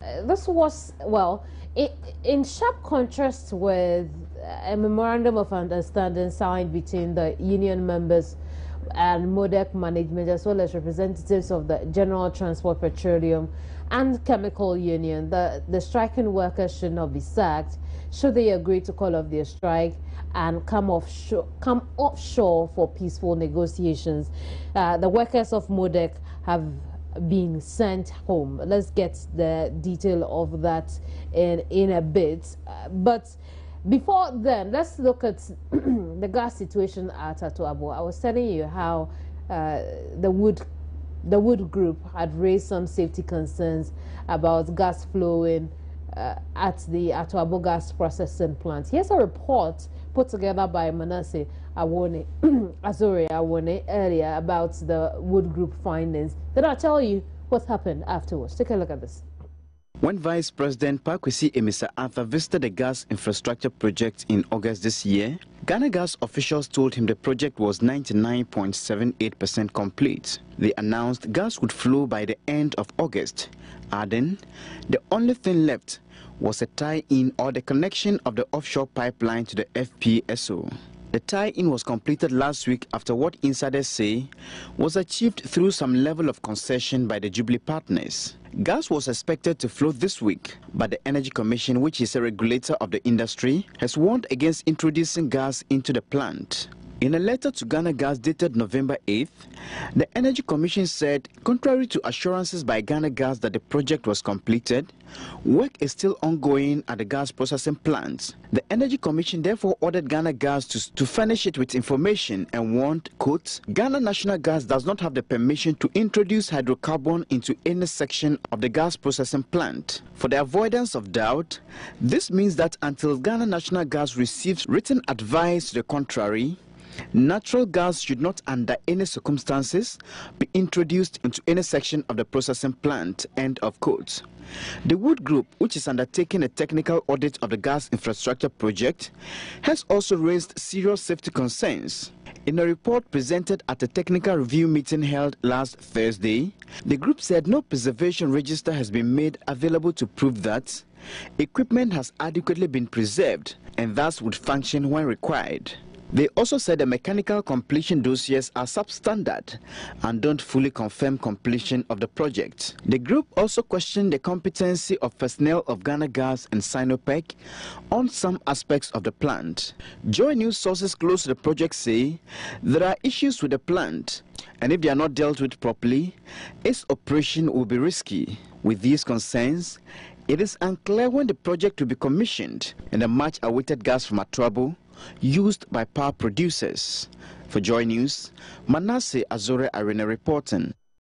This was, well, in sharp contrast with a memorandum of understanding signed between the union members and MODEC management, as well as representatives of the General Transport, Petroleum and Chemical Union. The striking workers should not be sacked should they agree to call off their strike and come offshore for peaceful negotiations. The workers of MODEC have being sent home. Let's get the detail of that in a bit. But before then, let's look at the gas situation at Atuabo. I was telling you how the Wood Group had raised some safety concerns about gas flowing at the Atuabo gas processing plant. Here's a report put together by Manasseh Awone, Azore Awone earlier about the Wood Group findings. Then I'll tell you what happened afterwards. Take a look at this. When Vice President Pakwesi Emisa Arthur visited the gas infrastructure project in August this year, Ghana Gas officials told him the project was 99.78% complete. They announced gas would flow by the end of August, adding, the only thing left was a tie-in or the connection of the offshore pipeline to the FPSO. The tie-in was completed last week after what insiders say was achieved through some level of concession by the Jubilee partners. Gas was expected to flow this week, but the Energy Commission, which is a regulator of the industry, has warned against introducing gas into the plant. In a letter to Ghana Gas dated November 8th, the Energy Commission said, contrary to assurances by Ghana Gas that the project was completed, work is still ongoing at the gas processing plant. The Energy Commission therefore ordered Ghana Gas to furnish it with information and warned, quote, Ghana National Gas does not have the permission to introduce hydrocarbon into any section of the gas processing plant. For the avoidance of doubt, this means that until Ghana National Gas receives written advice to the contrary, natural gas should not under any circumstances be introduced into any section of the processing plant, end of quote. The Wood Group, which is undertaking a technical audit of the gas infrastructure project, has also raised serious safety concerns. In a report presented at a technical review meeting held last Thursday, the group said no preservation register has been made available to prove that equipment has adequately been preserved and thus would function when required. They also said the mechanical completion dossiers are substandard and don't fully confirm completion of the project. The group also questioned the competency of personnel of Ghana Gas and Sinopec on some aspects of the plant. Joy News sources close to the project say there are issues with the plant, and if they are not dealt with properly, its operation will be risky. With these concerns, it is unclear when the project will be commissioned and the much-awaited gas from Atuabo used by power producers. For Joy News, Manasseh Azore Arena reporting.